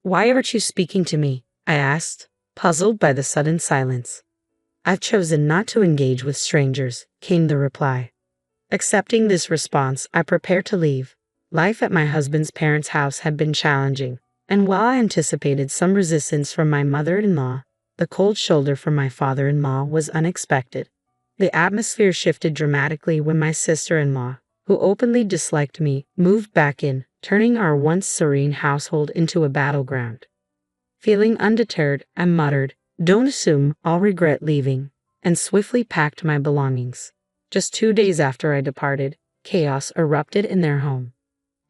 Why aren't you speaking to me? I asked, puzzled by the sudden silence. I've chosen not to engage with strangers, came the reply. Accepting this response, I prepared to leave. Life at my husband's parents' house had been challenging, and while I anticipated some resistance from my mother-in-law, the cold shoulder from my father-in-law was unexpected. The atmosphere shifted dramatically when my sister-in-law, who openly disliked me, moved back in, turning our once serene household into a battleground. Feeling undeterred, I muttered, "Don't assume I'll regret leaving," and swiftly packed my belongings. Just 2 days after I departed, chaos erupted in their home.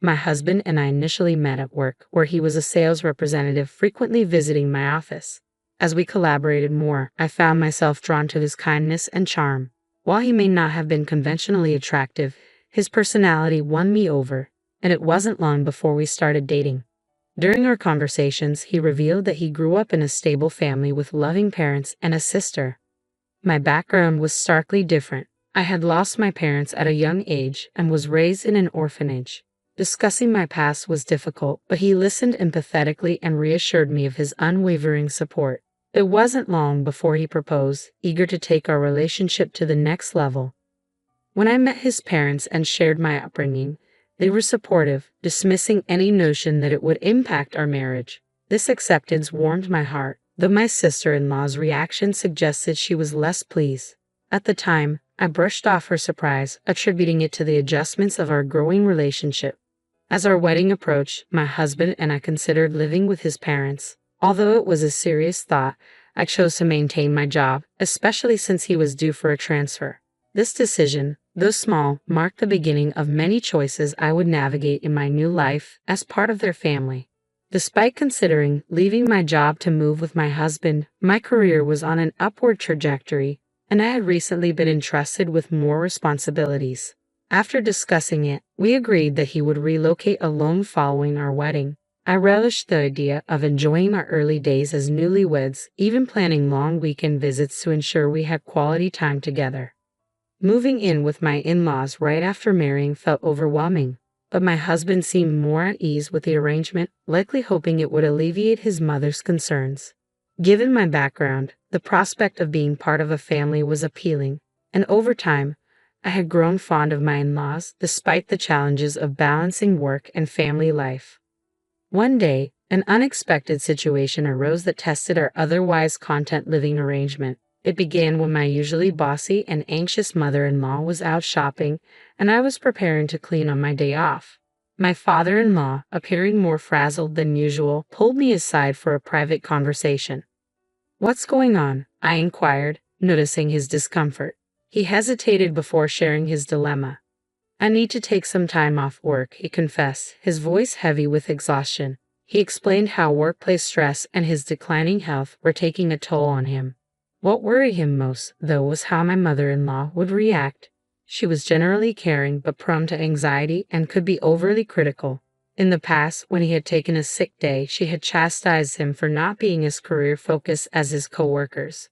My husband and I initially met at work, where he was a sales representative frequently visiting my office. As we collaborated more, I found myself drawn to his kindness and charm. While he may not have been conventionally attractive, his personality won me over, and it wasn't long before we started dating. During our conversations, he revealed that he grew up in a stable family with loving parents and a sister. My background was starkly different. I had lost my parents at a young age and was raised in an orphanage. Discussing my past was difficult, but he listened empathetically and reassured me of his unwavering support. It wasn't long before he proposed, eager to take our relationship to the next level. When I met his parents and shared my upbringing, they were supportive, dismissing any notion that it would impact our marriage. This acceptance warmed my heart, though my sister-in-law's reaction suggested she was less pleased. At the time, I brushed off her surprise, attributing it to the adjustments of our growing relationship. As our wedding approached, my husband and I considered living with his parents. Although it was a serious thought, I chose to maintain my job, especially since he was due for a transfer. This decision, though small, marked the beginning of many choices I would navigate in my new life as part of their family. Despite considering leaving my job to move with my husband, my career was on an upward trajectory, and I had recently been entrusted with more responsibilities. After discussing it, we agreed that he would relocate alone following our wedding. I relished the idea of enjoying our early days as newlyweds, even planning long weekend visits to ensure we had quality time together. Moving in with my in-laws right after marrying felt overwhelming, but my husband seemed more at ease with the arrangement, likely hoping it would alleviate his mother's concerns. Given my background, the prospect of being part of a family was appealing, and over time, I had grown fond of my in-laws despite the challenges of balancing work and family life. One day, an unexpected situation arose that tested our otherwise content living arrangement. It began when my usually bossy and anxious mother-in-law was out shopping, and I was preparing to clean on my day off. My father-in-law, appearing more frazzled than usual, pulled me aside for a private conversation. "What's going on?" I inquired, noticing his discomfort. He hesitated before sharing his dilemma. "I need to take some time off work," he confessed, his voice heavy with exhaustion. He explained how workplace stress and his declining health were taking a toll on him. What worried him most, though, was how my mother-in-law would react. She was generally caring but prone to anxiety and could be overly critical. In the past, when he had taken a sick day, she had chastised him for not being as career-focused as his coworkers.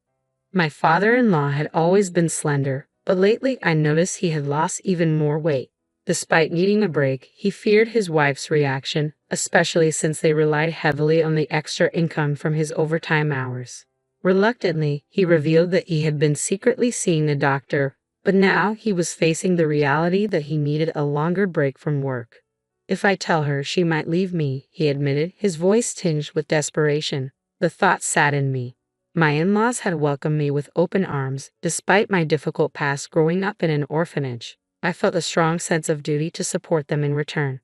My father-in-law had always been slender, but lately I noticed he had lost even more weight. Despite needing a break, he feared his wife's reaction, especially since they relied heavily on the extra income from his overtime hours. Reluctantly, he revealed that he had been secretly seeing a doctor, but now he was facing the reality that he needed a longer break from work. "If I tell her, she might leave me," he admitted, his voice tinged with desperation. The thought saddened me. My in-laws had welcomed me with open arms, despite my difficult past growing up in an orphanage. I felt a strong sense of duty to support them in return.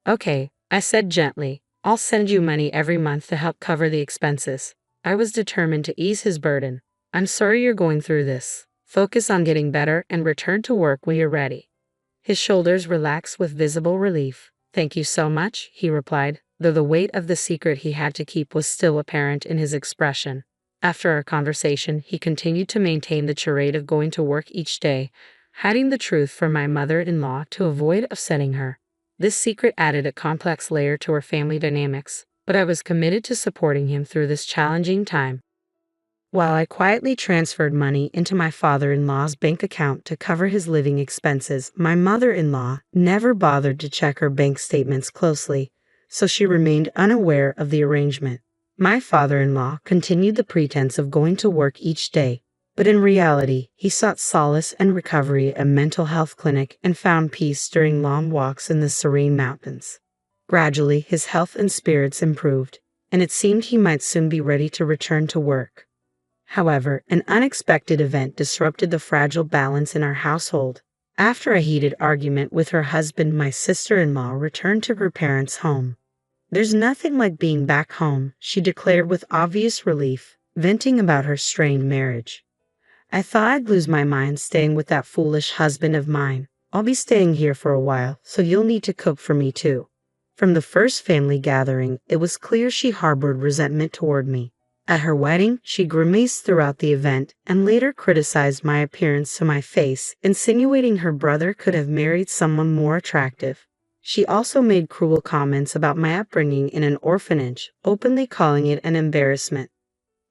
"Okay," I said gently, "I'll send you money every month to help cover the expenses." I was determined to ease his burden. "I'm sorry you're going through this. Focus on getting better and return to work when you're ready." His shoulders relaxed with visible relief. "Thank you so much," he replied, though the weight of the secret he had to keep was still apparent in his expression. After our conversation, he continued to maintain the charade of going to work each day, hiding the truth from my mother-in-law to avoid upsetting her. This secret added a complex layer to our family dynamics, but I was committed to supporting him through this challenging time. While I quietly transferred money into my father-in-law's bank account to cover his living expenses, my mother-in-law never bothered to check her bank statements closely, so she remained unaware of the arrangement. My father-in-law continued the pretense of going to work each day, but in reality, he sought solace and recovery at a mental health clinic and found peace during long walks in the serene mountains. Gradually, his health and spirits improved, and it seemed he might soon be ready to return to work. However, an unexpected event disrupted the fragile balance in our household. After a heated argument with her husband, my sister-in-law returned to her parents' home. "There's nothing like being back home," she declared with obvious relief, venting about her strained marriage. "I thought I'd lose my mind staying with that foolish husband of mine. I'll be staying here for a while, so you'll need to cook for me too." From the first family gathering, it was clear she harbored resentment toward me. At her wedding, she grimaced throughout the event and later criticized my appearance to my face, insinuating her brother could have married someone more attractive. She also made cruel comments about my upbringing in an orphanage, openly calling it an embarrassment.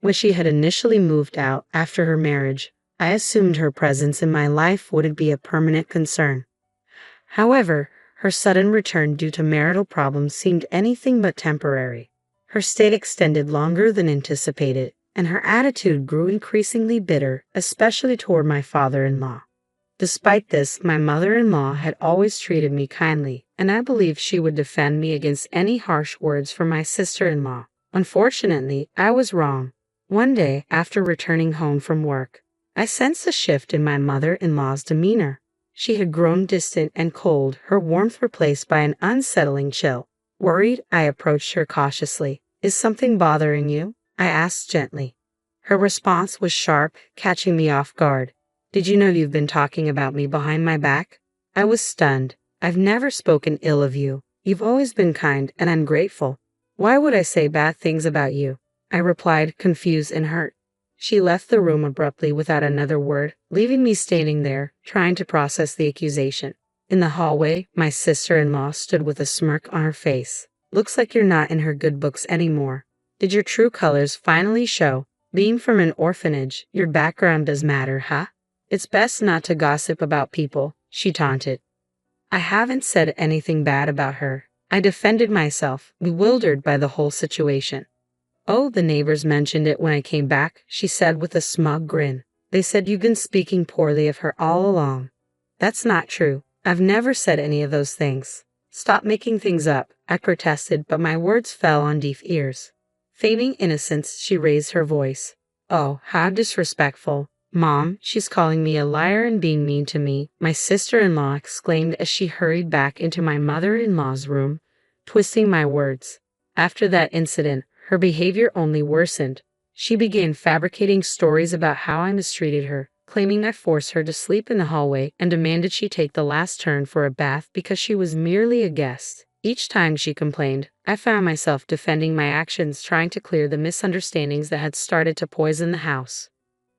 When she had initially moved out after her marriage, I assumed her presence in my life wouldn't be a permanent concern. However, her sudden return due to marital problems seemed anything but temporary. Her stay extended longer than anticipated, and her attitude grew increasingly bitter, especially toward my father-in-law. Despite this, my mother-in-law had always treated me kindly, and I believed she would defend me against any harsh words from my sister-in-law. Unfortunately, I was wrong. One day, after returning home from work, I sensed a shift in my mother-in-law's demeanor. She had grown distant and cold, her warmth replaced by an unsettling chill. Worried, I approached her cautiously. "Is something bothering you?" I asked gently. Her response was sharp, catching me off guard. "Did you know you've been talking about me behind my back?" I was stunned. "I've never spoken ill of you. You've always been kind, and I'm grateful. Why would I say bad things about you?" I replied, confused and hurt. She left the room abruptly without another word, leaving me standing there, trying to process the accusation. In the hallway, my sister-in-law stood with a smirk on her face. "Looks like you're not in her good books anymore. Did your true colors finally show? Being from an orphanage, your background does matter, huh? It's best not to gossip about people," she taunted. I haven't said anything bad about her. I defended myself, bewildered by the whole situation. "Oh, the neighbors mentioned it when I came back," she said with a smug grin. "They said you've been speaking poorly of her all along." "That's not true. I've never said any of those things." "Stop making things up," I protested, but my words fell on deaf ears. Feigning innocence, she raised her voice. "Oh, how disrespectful. Mom, she's calling me a liar and being mean to me," my sister-in-law exclaimed as she hurried back into my mother-in-law's room, twisting my words. After that incident, her behavior only worsened. She began fabricating stories about how I mistreated her, claiming I forced her to sleep in the hallway and demanded she take the last turn for a bath because she was merely a guest. Each time she complained, I found myself defending my actions, trying to clear the misunderstandings that had started to poison the house.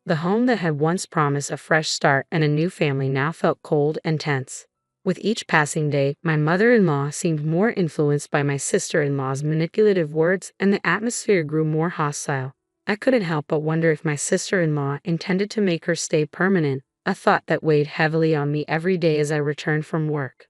The home that had once promised a fresh start and a new family now felt cold and tense. With each passing day, my mother-in-law seemed more influenced by my sister-in-law's manipulative words, and the atmosphere grew more hostile. I couldn't help but wonder if my sister-in-law intended to make her stay permanent, a thought that weighed heavily on me every day as I returned from work.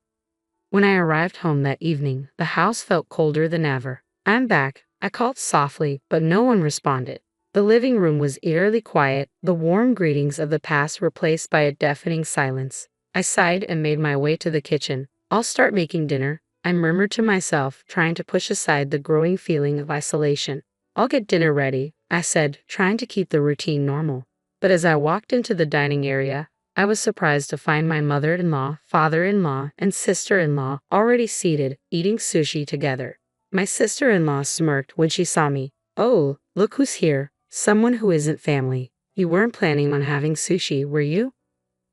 When I arrived home that evening, the house felt colder than ever. "I'm back," I called softly, but no one responded. The living room was eerily quiet, the warm greetings of the past replaced by a deafening silence. I sighed and made my way to the kitchen. "I'll start making dinner," I murmured to myself, trying to push aside the growing feeling of isolation. "I'll get dinner ready," I said, trying to keep the routine normal. But as I walked into the dining area, I was surprised to find my mother-in-law, father-in-law, and sister-in-law already seated, eating sushi together. My sister-in-law smirked when she saw me. "Oh, look who's here. Someone who isn't family. You weren't planning on having sushi, were you?"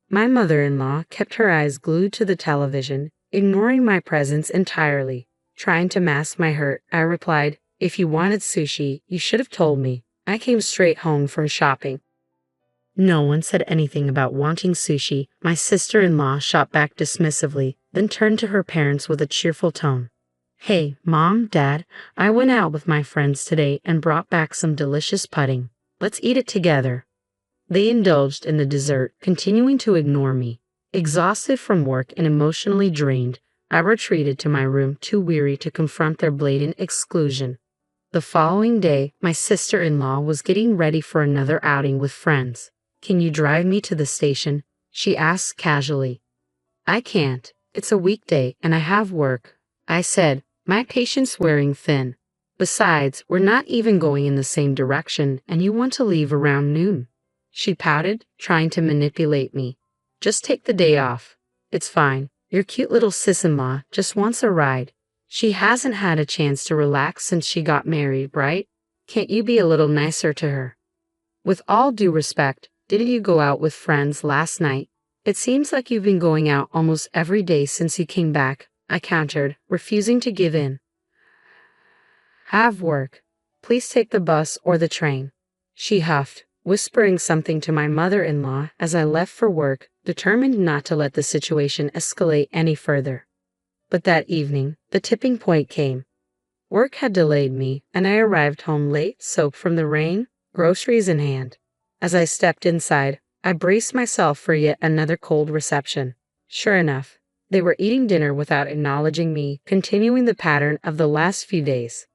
My mother-in-law kept her eyes glued to the television, ignoring my presence entirely. Trying to mask my hurt, I replied, "If you wanted sushi, you should have told me. I came straight home from shopping." No one said anything about wanting sushi. My sister-in-law shot back dismissively, then turned to her parents with a cheerful tone. "Hey, Mom, Dad, I went out with my friends today and brought back some delicious pudding. Let's eat it together." They indulged in the dessert, continuing to ignore me. Exhausted from work and emotionally drained, I retreated to my room, too weary to confront their blatant exclusion. The following day, my sister-in-law was getting ready for another outing with friends. "Can you drive me to the station?" she asked casually. "I can't. It's a weekday and I have work," I said, my patience wearing thin. "Besides, we're not even going in the same direction and you want to leave around noon." She pouted, trying to manipulate me. "Just take the day off. It's fine. Your cute little sis-in-law just wants a ride. She hasn't had a chance to relax since she got married, right? Can't you be a little nicer to her?" "With all due respect, didn't you go out with friends last night? It seems like you've been going out almost every day since you came back," I countered, refusing to give in. "Have work. Please take the bus or the train," she huffed, whispering something to my mother-in-law as I left for work, determined not to let the situation escalate any further. But that evening, the tipping point came. Work had delayed me, and I arrived home late, soaked from the rain, groceries in hand. As I stepped inside, I braced myself for yet another cold reception. Sure enough, they were eating dinner without acknowledging me, continuing the pattern of the last few days.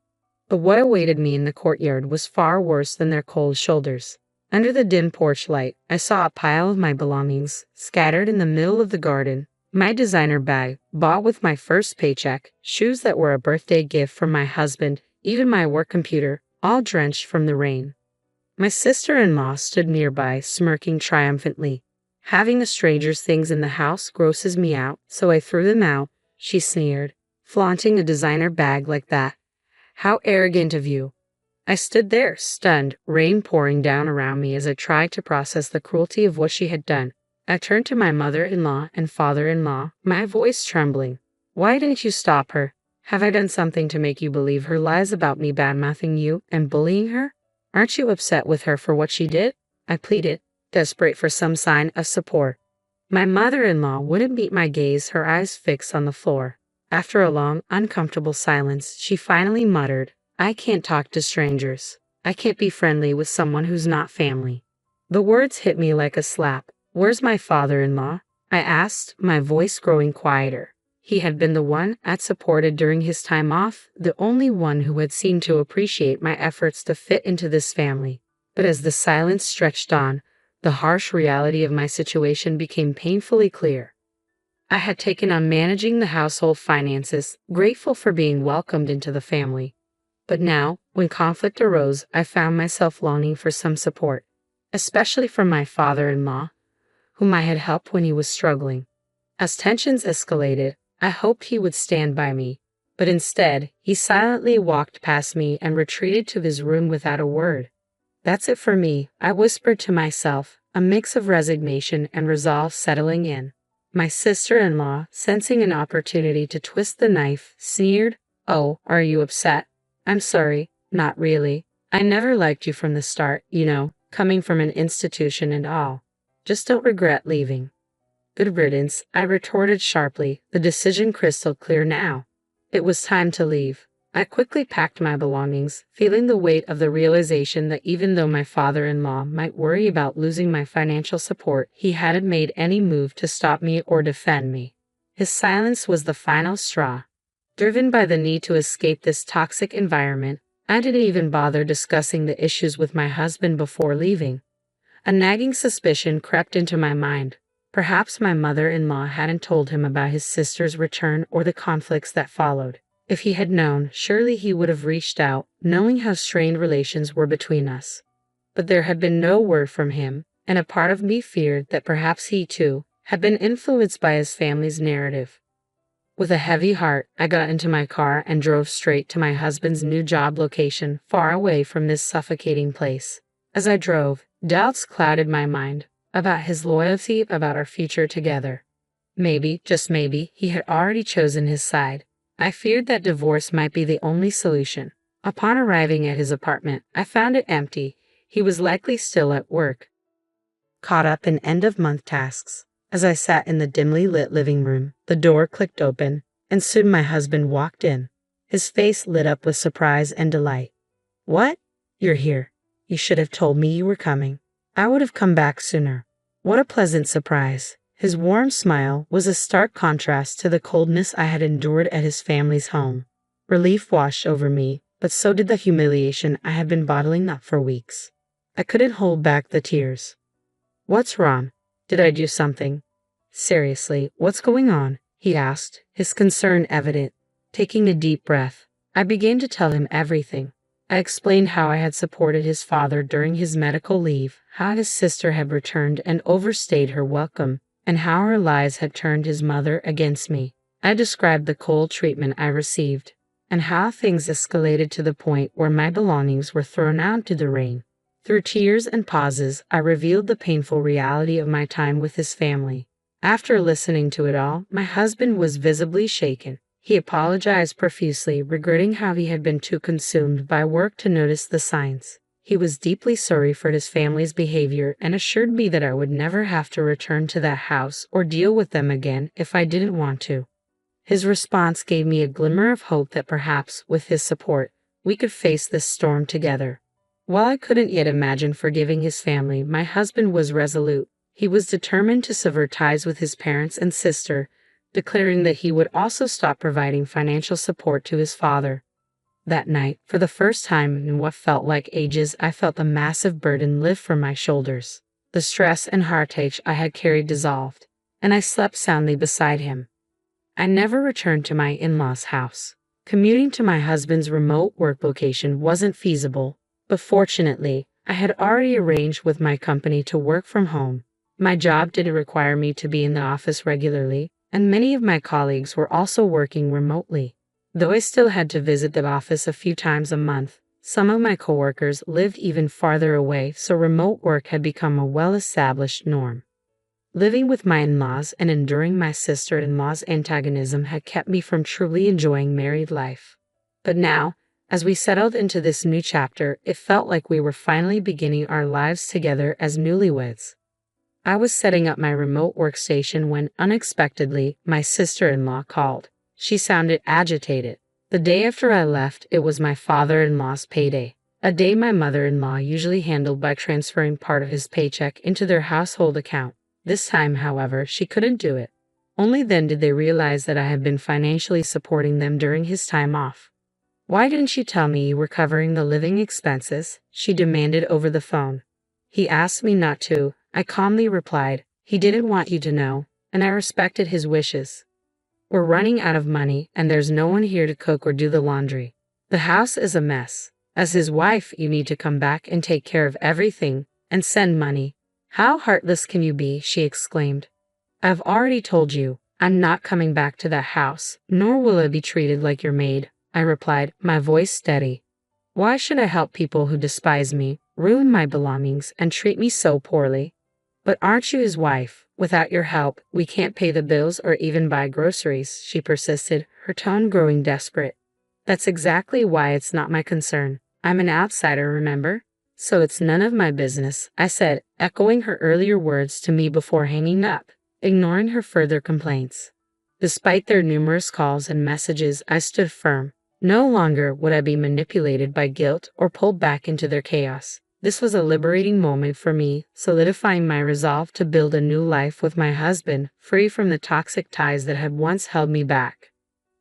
But what awaited me in the courtyard was far worse than their cold shoulders. Under the dim porch light, I saw a pile of my belongings scattered in the middle of the garden. My designer bag, bought with my first paycheck, shoes that were a birthday gift from my husband, even my work computer, all drenched from the rain. My sister-in-law stood nearby, smirking triumphantly. "Having a stranger's things in the house grosses me out, so I threw them out," she sneered. "Flaunting a designer bag like that. How arrogant of you." I stood there, stunned, rain pouring down around me as I tried to process the cruelty of what she had done. I turned to my mother-in-law and father-in-law, my voice trembling. "Why didn't you stop her? Have I done something to make you believe her lies about me badmouthing you and bullying her? Aren't you upset with her for what she did?" I pleaded, desperate for some sign of support. My mother-in-law wouldn't meet my gaze, her eyes fixed on the floor. After a long, uncomfortable silence, she finally muttered, "I can't talk to strangers. I can't be friendly with someone who's not family." The words hit me like a slap. "Where's my father-in-law?" I asked, my voice growing quieter. He had been the one I'd supported during his time off, the only one who had seemed to appreciate my efforts to fit into this family. But as the silence stretched on, the harsh reality of my situation became painfully clear. I had taken on managing the household finances, grateful for being welcomed into the family. But now, when conflict arose, I found myself longing for some support, especially from my father-in-law, whom I had helped when he was struggling. As tensions escalated, I hoped he would stand by me, but instead, he silently walked past me and retreated to his room without a word. "That's it for me," I whispered to myself, a mix of resignation and resolve settling in. My sister-in-law, sensing an opportunity to twist the knife, sneered, "Oh, are you upset?" "I'm sorry, not really. I never liked you from the start, you know, coming from an institution and all. Just don't regret leaving." "Good riddance," I retorted sharply, the decision crystal clear now. It was time to leave. I quickly packed my belongings, feeling the weight of the realization that even though my father-in-law might worry about losing my financial support, he hadn't made any move to stop me or defend me. His silence was the final straw. Driven by the need to escape this toxic environment, I didn't even bother discussing the issues with my husband before leaving. A nagging suspicion crept into my mind. Perhaps my mother-in-law hadn't told him about his sister's return or the conflicts that followed. If he had known, surely he would have reached out, knowing how strained relations were between us. But there had been no word from him, and a part of me feared that perhaps he, too, had been influenced by his family's narrative. With a heavy heart, I got into my car and drove straight to my husband's new job location, far away from this suffocating place. As I drove, doubts clouded my mind about his loyalty, about our future together. Maybe, just maybe, he had already chosen his side. I feared that divorce might be the only solution. Upon arriving at his apartment, I found it empty. He was likely still at work, caught up in end-of-month tasks. As I sat in the dimly lit living room, the door clicked open, and soon my husband walked in. His face lit up with surprise and delight. "What? You're here. You should have told me you were coming. I would have come back sooner." What a pleasant surprise. His warm smile was a stark contrast to the coldness I had endured at his family's home. Relief washed over me, but so did the humiliation I had been bottling up for weeks. I couldn't hold back the tears. "What's wrong? Did I do something?" "Seriously, what's going on?" he asked, his concern evident. Taking a deep breath, I began to tell him everything. I explained how I had supported his father during his medical leave, how his sister had returned and overstayed her welcome, and how her lies had turned his mother against me. I described the cold treatment I received, and how things escalated to the point where my belongings were thrown out into the rain. Through tears and pauses, I revealed the painful reality of my time with his family. After listening to it all, my husband was visibly shaken. He apologized profusely, regretting how he had been too consumed by work to notice the signs. He was deeply sorry for his family's behavior and assured me that I would never have to return to that house or deal with them again if I didn't want to. His response gave me a glimmer of hope that perhaps, with his support, we could face this storm together. While I couldn't yet imagine forgiving his family, my husband was resolute. He was determined to sever ties with his parents and sister, declaring that he would also stop providing financial support to his father. That night, for the first time in what felt like ages, I felt a massive burden lift from my shoulders. The stress and heartache I had carried dissolved, and I slept soundly beside him. I never returned to my in-laws' house. Commuting to my husband's remote work location wasn't feasible, but fortunately, I had already arranged with my company to work from home. My job didn't require me to be in the office regularly, and many of my colleagues were also working remotely. Though I still had to visit the office a few times a month, some of my coworkers lived even farther away, so remote work had become a well-established norm. Living with my in-laws and enduring my sister-in-law's antagonism had kept me from truly enjoying married life. But now, as we settled into this new chapter, it felt like we were finally beginning our lives together as newlyweds. I was setting up my remote workstation when, unexpectedly, my sister-in-law called. She sounded agitated. The day after I left, it was my father-in-law's payday, a day my mother-in-law usually handled by transferring part of his paycheck into their household account. This time, however, she couldn't do it. Only then did they realize that I had been financially supporting them during his time off. "Why didn't you tell me you were covering the living expenses?" she demanded over the phone. "He asked me not to," I calmly replied. "He didn't want you to know, and I respected his wishes. We're running out of money, and there's no one here to cook or do the laundry. The house is a mess. As his wife, you need to come back and take care of everything, and send money." "How heartless can you be?" she exclaimed. "I've already told you, I'm not coming back to that house, nor will I be treated like your maid," I replied, my voice steady. "Why should I help people who despise me, ruin my belongings, and treat me so poorly?" "But aren't you his wife? Without your help, we can't pay the bills or even buy groceries," she persisted, her tone growing desperate. "That's exactly why it's not my concern. I'm an outsider, remember? So it's none of my business," I said, echoing her earlier words to me before hanging up, ignoring her further complaints. Despite their numerous calls and messages, I stood firm. No longer would I be manipulated by guilt or pulled back into their chaos. This was a liberating moment for me, solidifying my resolve to build a new life with my husband, free from the toxic ties that had once held me back.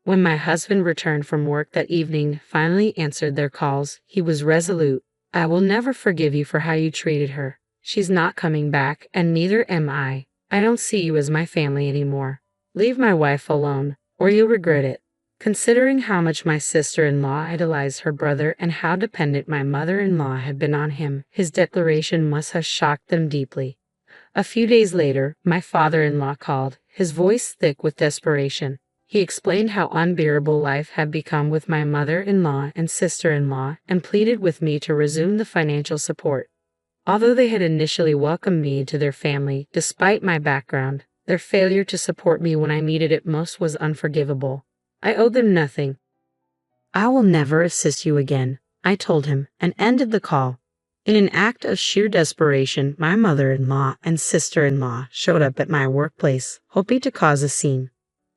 When my husband returned from work that evening, finally answered their calls, he was resolute. "I will never forgive you for how you treated her. She's not coming back, and neither am I. I don't see you as my family anymore. Leave my wife alone, or you'll regret it." Considering how much my sister-in-law idolized her brother and how dependent my mother-in-law had been on him, his declaration must have shocked them deeply. A few days later, my father-in-law called, his voice thick with desperation. He explained how unbearable life had become with my mother-in-law and sister-in-law and pleaded with me to resume the financial support. Although they had initially welcomed me into their family, despite my background, their failure to support me when I needed it most was unforgivable. I owed them nothing. "I will never assist you again," I told him, and ended the call. In an act of sheer desperation, my mother-in-law and sister-in-law showed up at my workplace, hoping to cause a scene.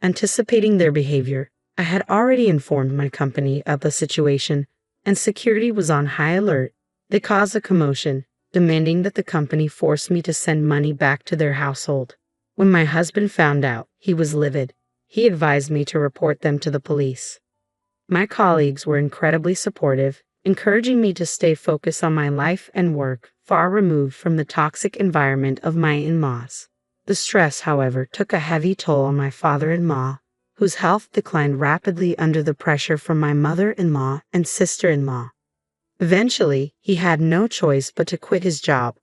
Anticipating their behavior, I had already informed my company of the situation, and security was on high alert. They caused a commotion, demanding that the company force me to send money back to their household. When my husband found out, he was livid. He advised me to report them to the police. My colleagues were incredibly supportive, encouraging me to stay focused on my life and work, far removed from the toxic environment of my in-laws. The stress, however, took a heavy toll on my father-in-law, whose health declined rapidly under the pressure from my mother-in-law and sister-in-law. Eventually, he had no choice but to quit his job.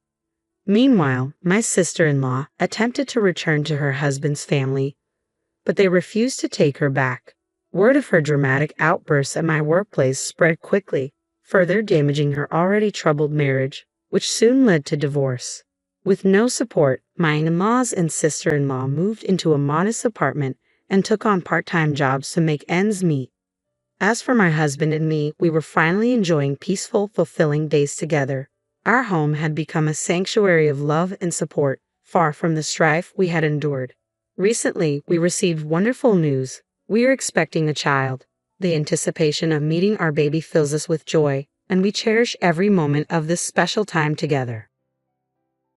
Meanwhile, my sister-in-law attempted to return to her husband's family, but they refused to take her back. Word of her dramatic outbursts at my workplace spread quickly, further damaging her already troubled marriage, which soon led to divorce. With no support, my in-laws and sister-in-law moved into a modest apartment and took on part-time jobs to make ends meet. As for my husband and me, we were finally enjoying peaceful, fulfilling days together. Our home had become a sanctuary of love and support, far from the strife we had endured. Recently, we received wonderful news. We are expecting a child. The anticipation of meeting our baby fills us with joy, and we cherish every moment of this special time together.